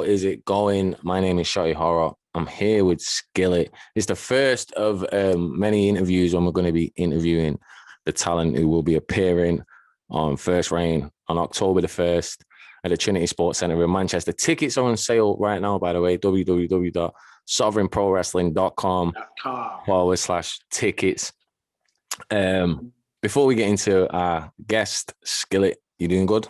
How is it going? My name is Shotty Horror. I'm here with Skillit. It's the first of many interviews when we're going to be interviewing the talent who will be appearing on First Reign on October the 1st at the Trinity Sports Centre in Manchester. Tickets are on sale right now, by the way, www.sovereignprowrestling.com/tickets. Before we get into our guest, Skillit, you doing good?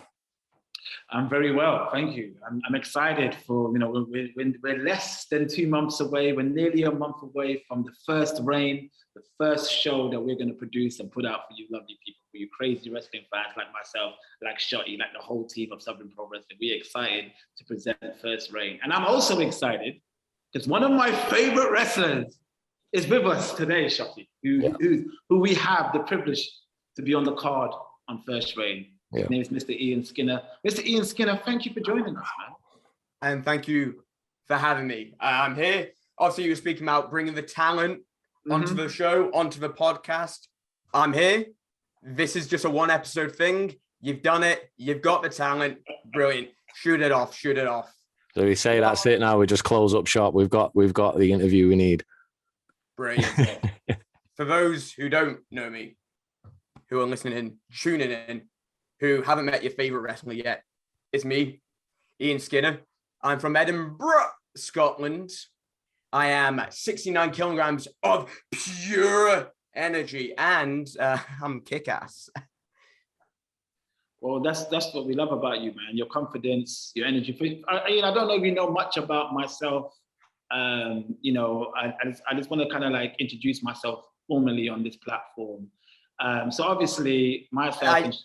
I'm very well, thank you. I'm excited for, we're less than 2 months away. We're nearly a month away from the First Reign, the first show that we're going to produce and put out for you lovely people, for you crazy wrestling fans like myself, like Shotty, like the whole team of Sovereign Pro Wrestling. We're excited to present First Reign. And I'm also excited because one of my favorite wrestlers is with us today, Shotty, who we have the privilege to be on the card on First Reign. His name is Mr. Ian Skinner. Mr. Ian Skinner, thank you for joining us, man. And thank you for having me. I'm here. Obviously, you were speaking about bringing the talent onto the show, onto the podcast. I'm here. This is just a one episode thing. You've done it. You've got the talent. Brilliant. Shoot it off. Shoot it off. So we say that's it now. We just close up shop. We've got the interview we need. Brilliant. For those who don't know me, who are listening in, tuning in, who haven't met your favorite wrestler yet, it's me, Ian Skinner. I'm from Edinburgh, Scotland. I am 69 kilograms of pure energy, and I'm kick-ass. Well, that's what we love about you, man. Your confidence, your energy. I don't know if you know much about myself. I just want to kind of like introduce myself formally on this platform. So obviously, myself.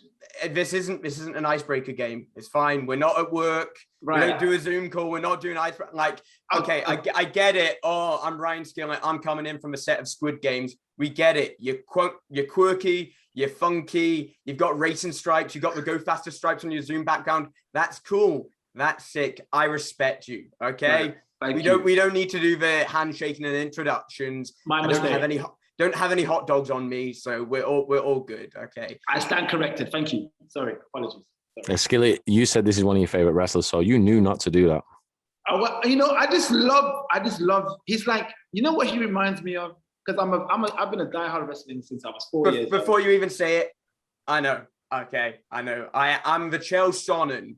This isn't an icebreaker game. It's fine. We're not at work. Right. We don't do a Zoom call. We're not doing icebreaker. Like, okay, I get it. Oh, I'm Ryan Skillit. I'm coming in from a set of Squid Games. We get it. You're quirky. You're funky. You've got racing stripes. You've got the Go Faster stripes on your Zoom background. That's cool. That's sick. I respect you. Okay. Right. We don't need to do the handshaking and introductions. My mistake. Don't have any hot dogs on me, so we're all good. Okay. I stand corrected. Thank you. Sorry, apologies. Skillit, you said this is one of your favorite wrestlers, so you knew not to do that. I just love. He's like, you know what he reminds me of? Because I've been a diehard wrestling since I was 4 years. Before you even say it, I know. Okay, I know. I'm the Chael Sonnen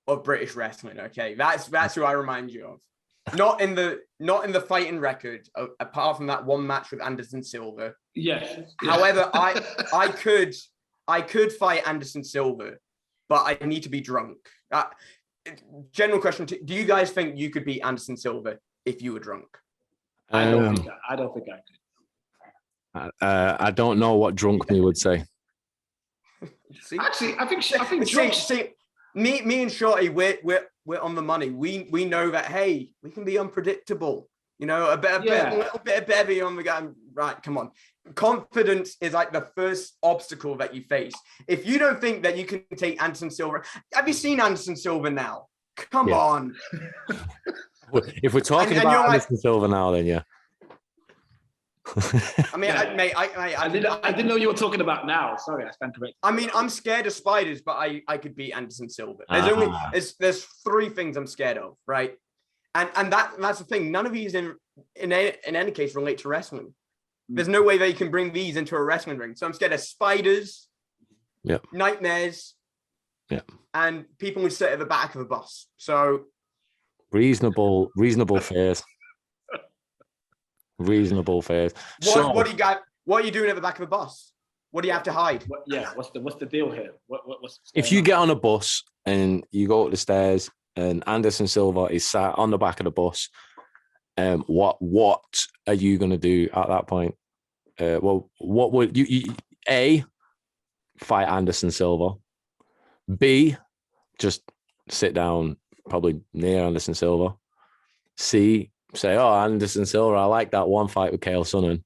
of British wrestling. Okay, that's who I remind you of. Not in the fighting record, apart from that one match with Anderson Silva. Yes. However, I could fight Anderson Silva, but I need to be drunk. General question: do you guys think you could beat Anderson Silva if you were drunk? I don't think I could. I don't know what drunk me would say. See? Actually, I think me and Shotty, we're on the money. We know that, hey, we can be unpredictable. You know, a little bit of bevy on the guy. Right, come on. Confidence is like the first obstacle that you face. If you don't think that you can take Anderson Silva, have you seen Anderson Silva now? Come on. If we're talking about Anderson Silva now, then yeah. I mean, I didn't know you were talking about now. Sorry, I stand corrected. I mean, I'm scared of spiders, but I could beat Anderson Silva. There's three things I'm scared of, right? And that's the thing. None of these in any case relate to wrestling. There's no way that you can bring these into a wrestling ring. So I'm scared of spiders, nightmares, and people who sit at the back of a bus. So reasonable fears. Reasonable fares. What do you got? What are you doing at the back of a bus? What do you have to hide? What's the deal here? What's if you get on a bus and you go up the stairs and Anderson Silva is sat on the back of the bus, what are you going to do at that point? Well, what would you A, fight Anderson Silva? B, just sit down probably near Anderson Silva. C, say, oh, Anderson Silva, I like that one fight with Chael Sonnen.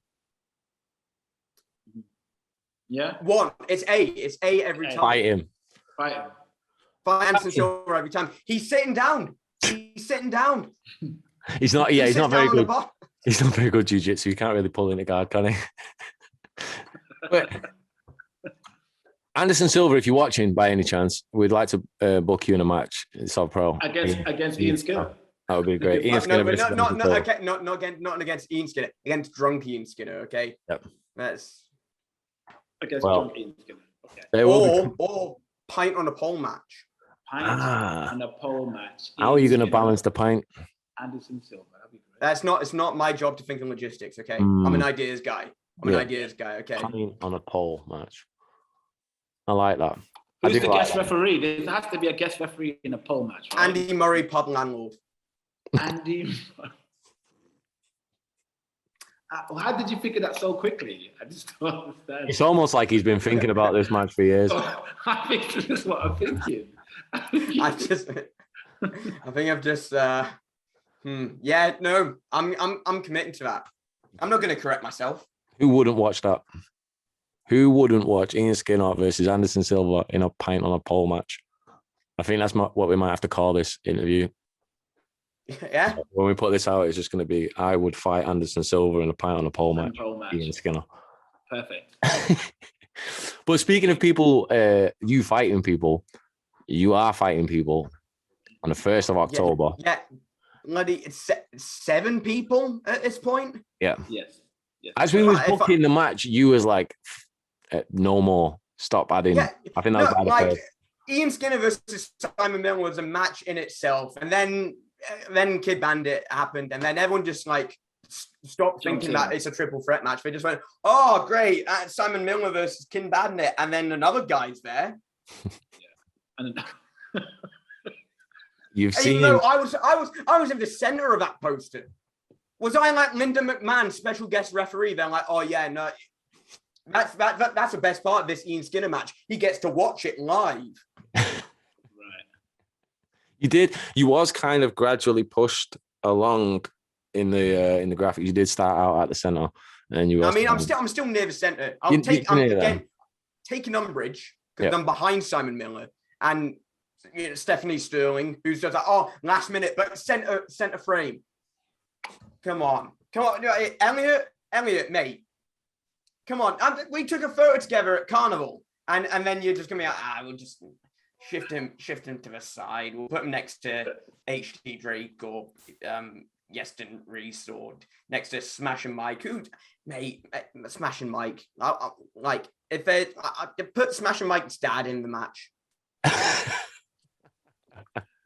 Yeah. One. It's A every time. Fight him. Fight Anderson Silva every time. He's sitting down. He's not very good. He's not very good Jujitsu. He can't really pull in a guard, can he? But Anderson Silva, if you're watching by any chance, we'd like to book you in a match. Sovpro against Ian Skillit. That would be great. Ian No, Skinner but versus not Silva. okay, not against Ian Skinner, against drunk Ian Skinner. Okay. Yep. That's Against Well, John Ian Skillit. Okay. They will be- or pint on a pole match. Pint and a pole match. How are you going to Skinner, balance the pint? Anderson Silva. That'd be great. That's not. It's not my job to think in logistics. Okay. I'm an ideas guy. Okay. Pint on a pole match. I like that. Who's the guest referee? There has to be a guest referee in a pole match, right? Andy Murray, pub landlord. Andy. How did you figure that so quickly? I just don't understand. It's almost like he's been thinking about this match for years. I think this is what I'm thinking. I think I've just. Yeah, no, I'm committing to that. I'm not going to correct myself. Who wouldn't watch that? Who wouldn't watch Ian Skinner versus Anderson Silva in a pint on a pole match? I think that's what we might have to call this interview. Yeah. When we put this out, it's just going to be, I would fight Anderson Silva in a pint on a pole match. Ian Skinner. Perfect. But speaking of people, you fighting people, you are fighting people on the 1st of October. Yeah. Bloody, it's 7 people at this point. Yeah. Yes. As we was booking the match, you was like, no more. Stop adding. Yeah. I think that was like Ian Skinner versus Simon Miller was a match in itself, and then Kid Bandit happened, and then everyone just like stopped thinking that it's a triple threat match. They just went, "Oh, great, Simon Miller versus Kid Bandit," and then another guy's there. And you've seen. Even though I was in the center of that poster. Was I like Linda McMahon, special guest referee? They're like, "Oh yeah, no." That's the best part of this Ian Skinner match. He gets to watch it live. Right. You did. You was kind of gradually pushed along in the graphic. You did start out at the center, and you. I'm still near the center. I'm taking umbrage because I'm behind Simon Miller and Stephanie Sterling, who's just like, oh, last minute, but center frame. Come on, Elliot, mate. Come on, we took a photo together at Carnival, and then you're just gonna be like, we'll just shift him to the side. We'll put him next to HT Drake or Yeston Reese or next to Smashing Mike. Smashing Mike. Like if they put Smashing Mike's dad in the match.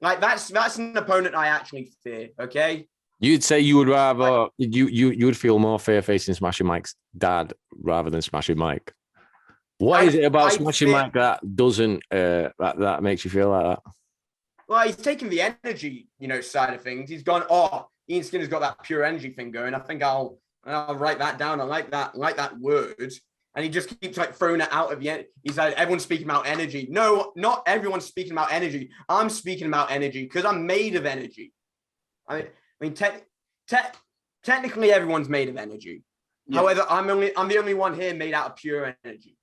Like that's an opponent I actually fear. Okay. You'd say you would rather you would feel more fear facing Smashing Mike's dad rather than Smashing Mike. What is it about Smashing Mike that doesn't that makes you feel like that? Well, he's taking the energy, side of things. He's gone, oh, Ian Skinner's got that pure energy thing going. I think I'll write that down. I like that word. And he just keeps like throwing it out of the end. He's like, everyone's speaking about energy. No, not everyone's speaking about energy. I'm speaking about energy because I'm made of energy. I mean, technically everyone's made of energy. Yeah. However, I'm the only one here made out of pure energy.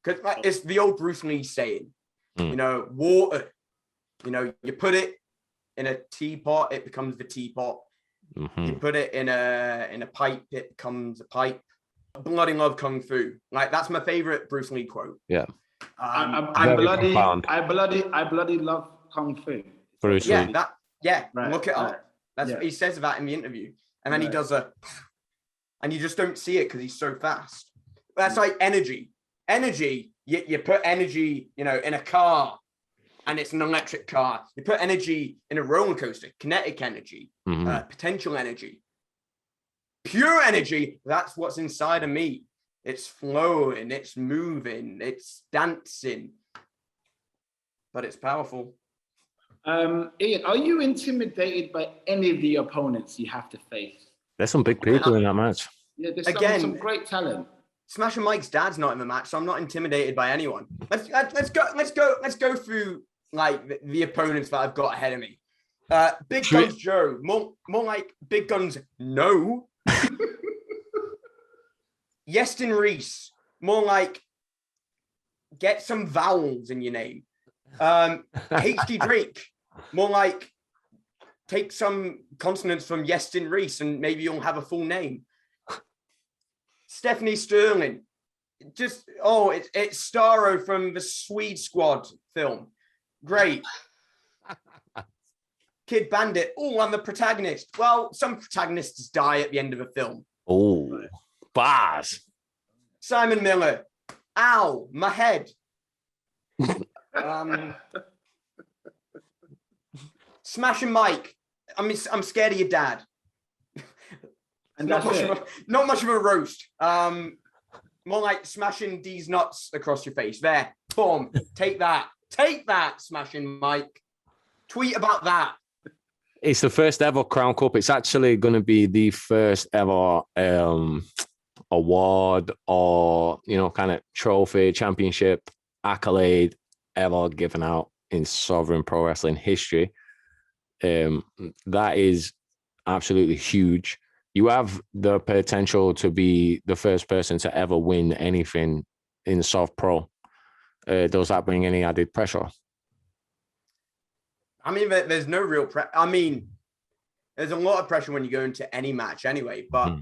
Because it's the old Bruce Lee saying, water, you put it in a teapot, it becomes the teapot. Mm-hmm. You put it in a pipe, it becomes a pipe. Bloody love Kung Fu. Like that's my favorite Bruce Lee quote. Yeah. I bloody love Kung Fu. Bruce Lee. Right, look it up. He says that in the interview. And then he does and you just don't see it because he's so fast. That's like energy. Energy, you put energy, in a car and it's an electric car. You put energy in a roller coaster, kinetic energy, potential energy. Pure energy, that's what's inside of me. It's flowing, it's moving, it's dancing. But it's powerful. Ian, are you intimidated by any of the opponents you have to face? There's some big people in that match. Yeah, there's some great talent. Smashing Mike's dad's not in the match, so I'm not intimidated by anyone. Let's go through like the opponents that I've got ahead of me. Big Guns Joe, more like Big Guns No. Yeston Reese, more like get some vowels in your name. HD Drake, more like take some consonants from Yeston Reese and maybe you'll have a full name. Stephanie Sterling, it's Starro from the Swede Squad film. Great. Kid Bandit. Oh, I'm the protagonist. Well, some protagonists die at the end of a film. Oh, bars. Simon Miller. Ow, my head. Smashing Mike. I'm scared of your dad. And not much of a roast. More like smashing D's nuts across your face. There. Boom. Take that. Take that, Smashing Mike. Tweet about that. It's the first ever Crown Cup. It's actually going to be the first ever award or, kind of trophy, championship, accolade ever given out in Sovereign Pro Wrestling history. That is absolutely huge. You have the potential to be the first person to ever win anything in Sovpro. Does that bring any added pressure? I mean, there's no real pressure. I mean, there's a lot of pressure when you go into any match anyway, but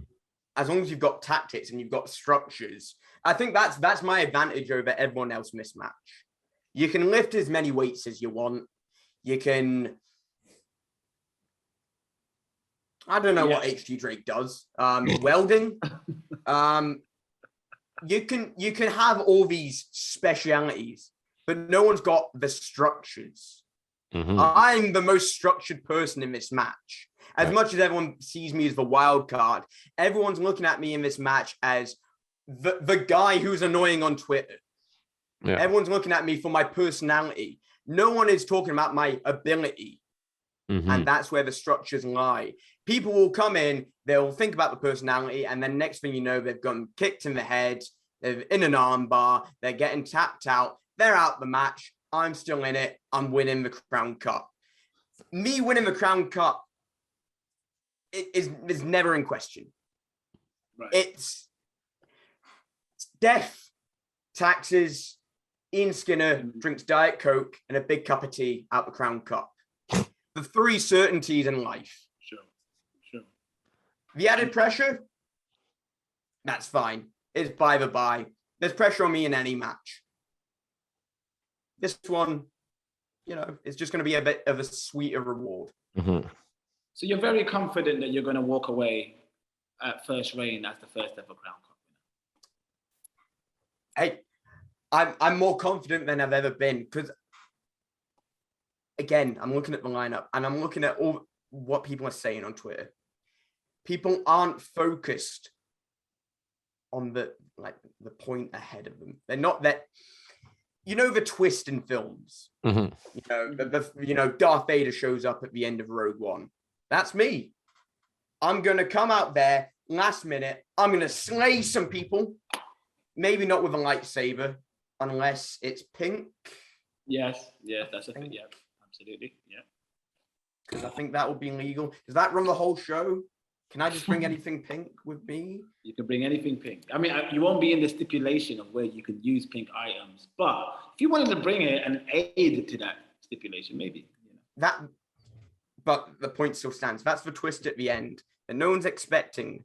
as long as you've got tactics and you've got structures, I think that's my advantage over everyone else in this match. You can lift as many weights as you want. You can... I don't know what HG Drake does. Welding. You can have all these specialities, but no one's got the structures. I'm the most structured person in this match. As much as everyone sees me as the wild card, everyone's looking at me in this match as the guy who's annoying on Twitter. Yeah. Everyone's looking at me for my personality. No one is talking about my ability. And that's where the structures lie. People will come in, they'll think about the personality, and then next thing you know, they've gotten kicked in the head, they're in an arm bar, they're getting tapped out, they're out the match, I'm still in it, I'm winning the Crown Cup. Me winning the Crown Cup is never in question. Right. It's death, taxes, Ian Skinner drinks Diet Coke and a big cup of tea out the Crown Cup. The three certainties in life. Sure. The added pressure, that's fine. It's by the by. There's pressure on me in any match. This one, it's just going to be a bit of a sweeter reward. So you're very confident that you're going to walk away at first reign as the first ever Crown Cup winner? Hey, I'm more confident than I've ever been because, again, I'm looking at the lineup and I'm looking at all what people are saying on Twitter. People aren't focused on the point ahead of them. They're not that, the twist in films. Darth Vader shows up at the end of Rogue One. That's me. I'm going to come out there last minute. I'm going to slay some people. Maybe not with a lightsaber, unless it's pink. Yes, that's a thing. Yeah, absolutely. Yeah. Because I think that would be legal. Does that run the whole show? Can I just bring anything pink with me? You can bring anything pink. I mean, you won't be in the stipulation of where you can use pink items, but if you wanted to bring it and aid to that stipulation, maybe. But the point still stands. That's the twist at the end, and no one's expecting,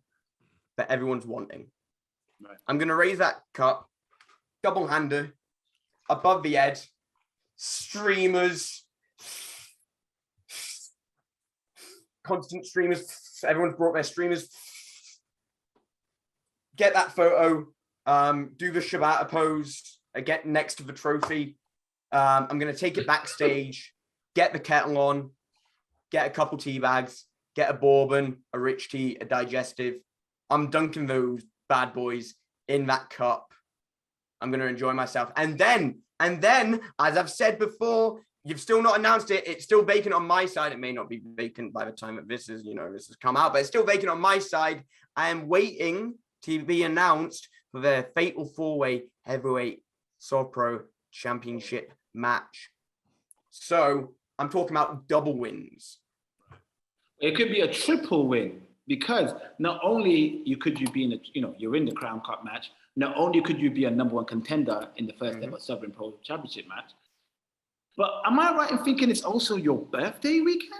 that everyone's wanting. Right. I'm going to raise that cup, double-hander, above the head, streamers, constant streamers. Everyone's brought their streamers. Get that photo. Do the Shibata pose. Get next to the trophy. I'm going to take it backstage. Get the kettle on. Get a couple tea bags. Get a bourbon, a rich tea, a digestive. I'm dunking those bad boys in that cup. I'm going to enjoy myself. And then, as I've said before, you've still not announced it. It's still vacant on my side. It may not be vacant by the time that this has come out, but it's still vacant on my side. I am waiting to be announced for the fatal four-way heavyweight Sovpro championship match. So I'm talking about double wins. It could be a triple win because not only could you be in you're in the Crown Cup match. Not only could you be a number one contender in the first ever Sovereign Pro Championship match, but am I right in thinking it's also your birthday weekend?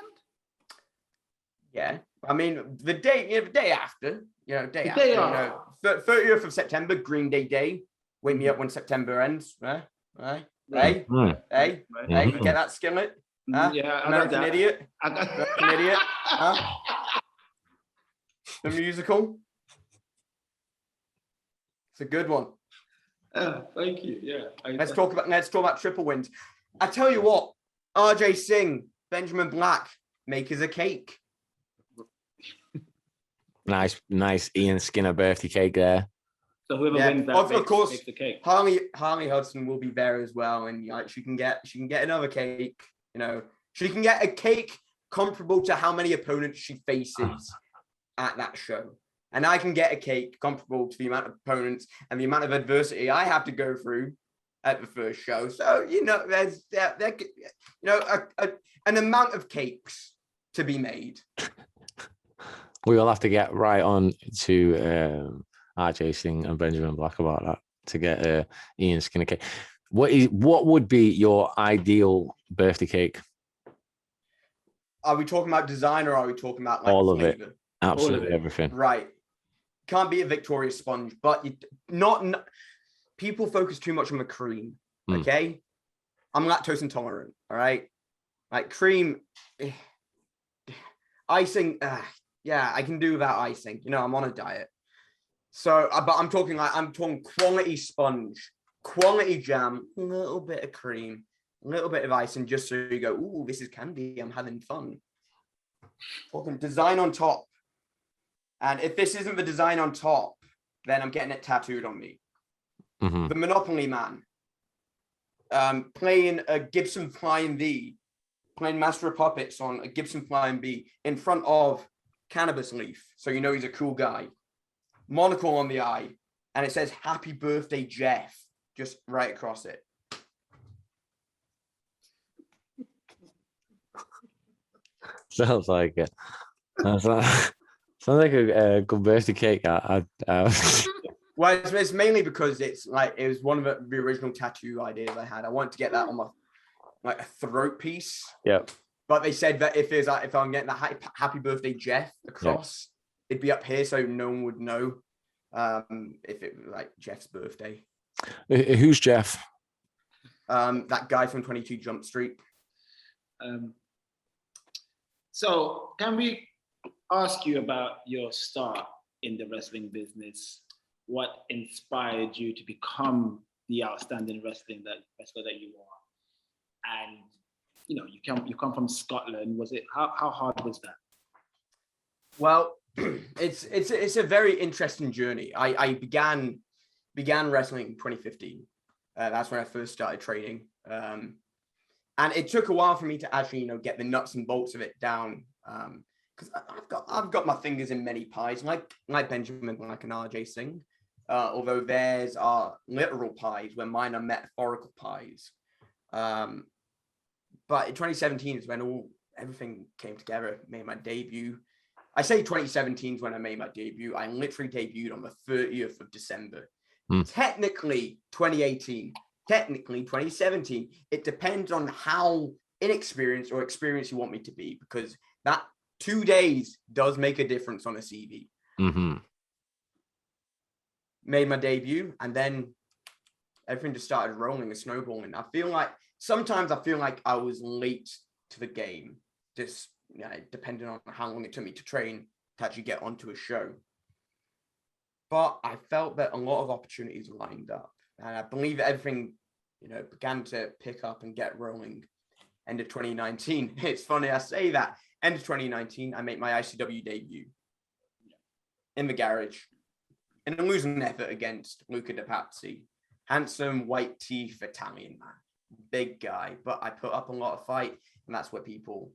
Yeah, I mean the day after, 30th of September, Green Day. Wake me up when September ends. Hey, we get that, Skillit. Huh? Yeah, American Idiot. I got American Idiot. Huh? The musical. It's a good one. Thank you. Yeah. Let's talk about triple wins. I tell you what, RJ Singh, Benjamin Black, makers of cake. Nice Ian Skinner birthday cake there. So whoever wins that makes the cake. Harley Hudson will be there as well, and she can get another cake. You know, she can get a cake comparable to how many opponents she faces at that show. And I can get a cake comparable to the amount of opponents and the amount of adversity I have to go through at the first show. So, you know, there's an amount of cakes to be made. We will have to get right on to RJ Singh and Benjamin Black about that to get Ian Skinner cake. What would be your ideal birthday cake? Are we talking about design or are we talking about like all flavor? of it? Absolutely everything. Right. Can't be a Victoria sponge, but not people focus too much on the cream. Okay. I'm lactose intolerant. All right. Like cream, icing. Yeah, I can do without icing. You know, I'm on a diet. So, but I'm talking quality sponge, quality jam, a little bit of cream, a little bit of icing, just so you go, ooh, this is candy. I'm having fun. Talking design on top. And if this isn't the design on top, then I'm getting it tattooed on me. The Monopoly Man. Playing a Gibson Flying V, playing Master of Puppets on a Gibson Flying V in front of Cannabis Leaf. So you know he's a cool guy. Monocle on the eye. And it says, Happy Birthday, Jeff. Just right across it. Sounds like it. Sounds like a good birthday cake. Well, it's mainly because it was one of the original tattoo ideas I had. I wanted to get that on my a throat piece. Yep. But they said that if I'm getting the Happy Birthday Jeff across, it'd be up here so no one would know if it was like Jeff's birthday. Who's Jeff? That guy from 22 Jump Street. So can we ask you about your start in the wrestling business? What inspired you to become the outstanding wrestler that you are? And you know, you come from Scotland. Was it how hard was that? Well, it's a very interesting journey. I began wrestling in 2015. That's when I first started training. And it took a while for me to actually, get the nuts and bolts of it down. Because I've got my fingers in many pies, like Benjamin Black and RJ Singh. Although theirs are literal pies, where mine are metaphorical pies. But in 2017 is when everything came together. Made my debut. I say 2017 is when I made my debut. I literally debuted on the 30th of December. Technically 2018. Technically 2017. It depends on how inexperienced or experienced you want me to be, because that 2 days does make a difference on a CV. Made my debut, and then everything just started rolling and snowballing. Sometimes I feel like I was late to the game, just depending on how long it took me to train to actually get onto a show. But I felt that a lot of opportunities lined up, and I believe everything, began to pick up and get rolling. End of 2019. It's funny I say that. End of 2019, I make my ICW debut in the garage in a losing effort against Luca DePazzi. Handsome, white teeth Italian man. Big guy. But I put up a lot of fight, and that's what people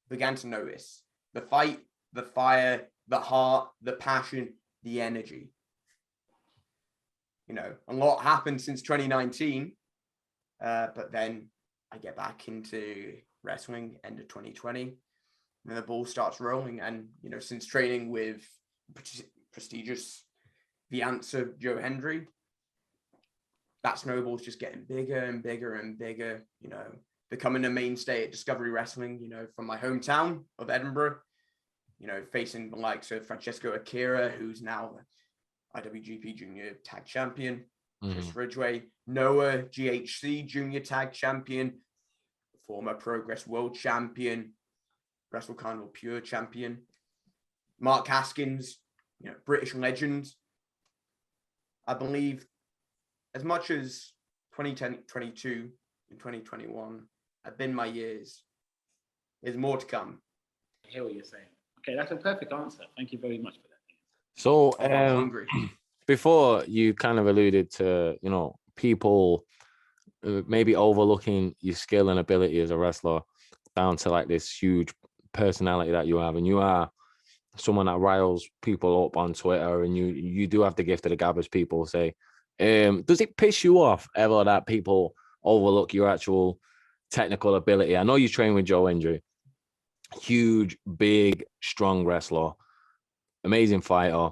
began to notice. The fight, the fire, the heart, the passion, the energy. A lot happened since 2019. But then I get back into wrestling end of 2020. And the ball starts rolling. And, since training with prestigious The Answer Joe Hendry, that snowball's just getting bigger and bigger and bigger, becoming a mainstay at Discovery Wrestling, from my hometown of Edinburgh, facing the likes of Francesco Akira, who's now IWGP Junior Tag Champion, Chris Ridgway, Noah GHC Junior Tag Champion, former Progress World Champion, Wrestle Carnival Pure Champion, Mark Haskins, British legend. I believe as much as 2010, 22 and 2021 have been my years, there's more to come. I hear what you're saying. Okay, that's a perfect answer. Thank you very much for that. So, I'm hungry. Before you kind of alluded to, people maybe overlooking your skill and ability as a wrestler down to like this huge personality that you have, and you are someone that riles people up on Twitter, and you do have the gift of the gab, as people say. Does it piss you off ever that people overlook your actual technical ability? I know you train with Joe Hendry, huge, big, strong wrestler, amazing fighter,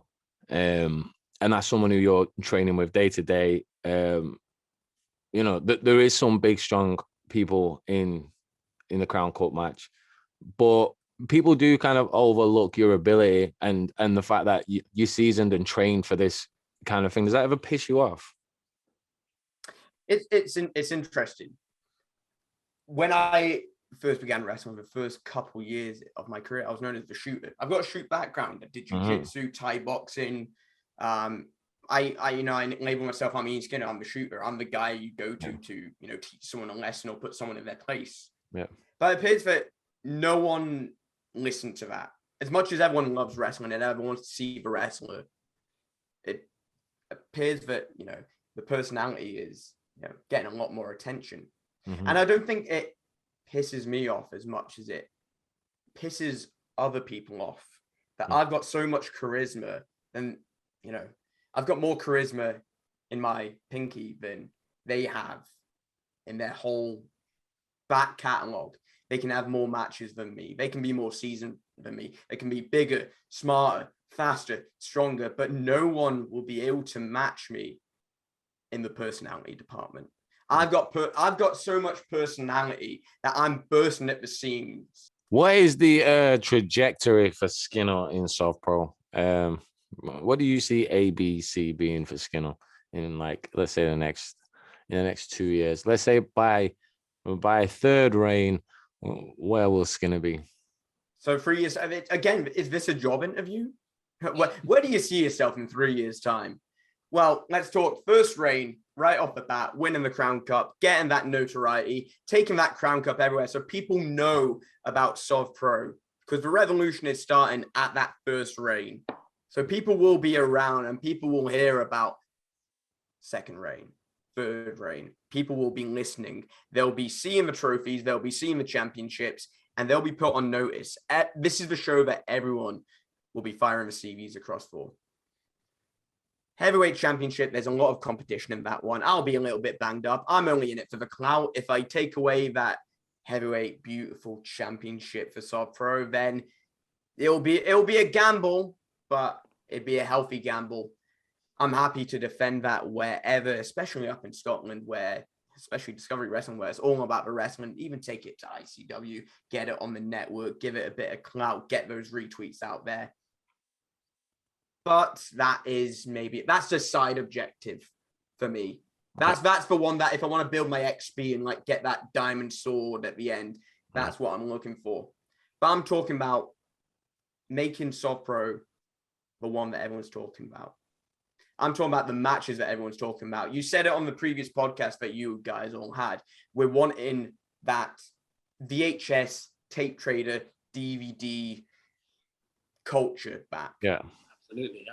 and that's someone who you're training with day to day. There is some big, strong people in the Crown Cup match, but people do kind of overlook your ability and the fact that you're seasoned and trained for this kind of thing. Does that ever piss you off? It's interesting. When I first began wrestling, the first couple years of my career, I was known as the shooter. I've got a shoot background. I did Jujitsu, Thai boxing. I label myself, I'm Ian Skinner, I'm the shooter. I'm the guy you go to teach someone a lesson or put someone in their place. Yeah. But it appears that no one listened to that. As much as everyone loves wrestling and everyone wants to see the wrestler, it appears that, the personality is, getting a lot more attention. Mm-hmm. And I don't think it pisses me off as much as it pisses other people off. That I've got so much charisma, and, I've got more charisma in my pinky than they have in their whole back catalogue. They can have more matches than me. They can be more seasoned than me. They can be bigger, smarter, faster, stronger, but no one will be able to match me in the personality department. I've got so much personality that I'm bursting at the seams. What is the trajectory for Skinner in Sovpro? What do you see ABC being for Skinner in, like, let's say in the next 2 years? Let's say by third reign, where will Skinner be? So 3 years. Again, is this a job interview? Where do you see yourself in 3 years' time? Well, let's talk first reign right off the bat, winning the Crown Cup, getting that notoriety, taking that Crown Cup everywhere so people know about Sovpro, because the revolution is starting at that first reign. So people will be around and people will hear about second reign, third reign. People will be listening. They'll be seeing the trophies. They'll be seeing the championships, and they'll be put on notice. This is the show that everyone will be firing the CVs across for. Heavyweight championship, there's a lot of competition in that one. I'll be a little bit banged up. I'm only in it for the clout. If I take away that heavyweight beautiful championship for Sovpro, then it'll be a gamble, but it'd be a healthy gamble. I'm happy to defend that wherever, especially up in Scotland, where, especially Discovery Wrestling, where it's all about the wrestling. Even take it to ICW, get it on the network, give it a bit of clout, get those retweets out there. But that's the side objective for me. That's the one that if I want to build my XP and like get that diamond sword at the end, that's what I'm looking for. But I'm talking about making Sovpro the one that everyone's talking about. I'm talking about the matches that everyone's talking about. You said it on the previous podcast that you guys all had. We're wanting that VHS, tape trader, DVD culture back. Yeah.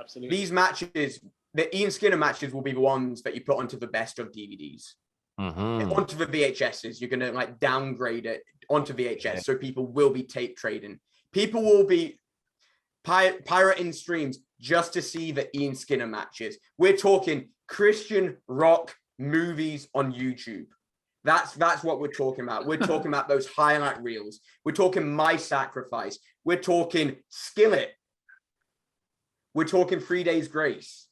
Absolutely. These matches, the Ian Skinner matches, will be the ones that you put onto the best of DVDs. Mm-hmm. Onto the VHSs. You're going to like downgrade it onto VHS, so people will be tape trading. People will be pirating streams just to see the Ian Skinner matches. We're talking Christian rock movies on YouTube. That's what we're talking about. We're talking about those highlight reels. We're talking My Sacrifice. We're talking Skillit. We're talking 3 Days Grace.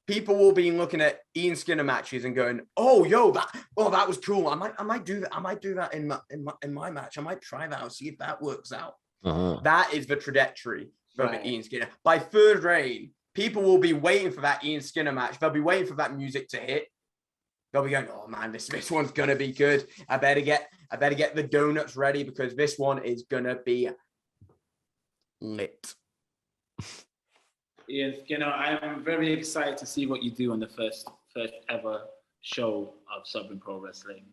People will be looking at Ian Skinner matches and going, "Oh, that was cool. I might do that. I might do that in my match. I might try that. I'll see if that works out." Uh-huh. That is the trajectory for Ian Skinner. By third reign, people will be waiting for that Ian Skinner match. They'll be waiting for that music to hit. They'll be going, "Oh man, this one's gonna be good. I better get I better get the donuts ready because this one is gonna be lit. Yes, I am very excited to see what you do on the first ever show of Southern Pro Wrestling.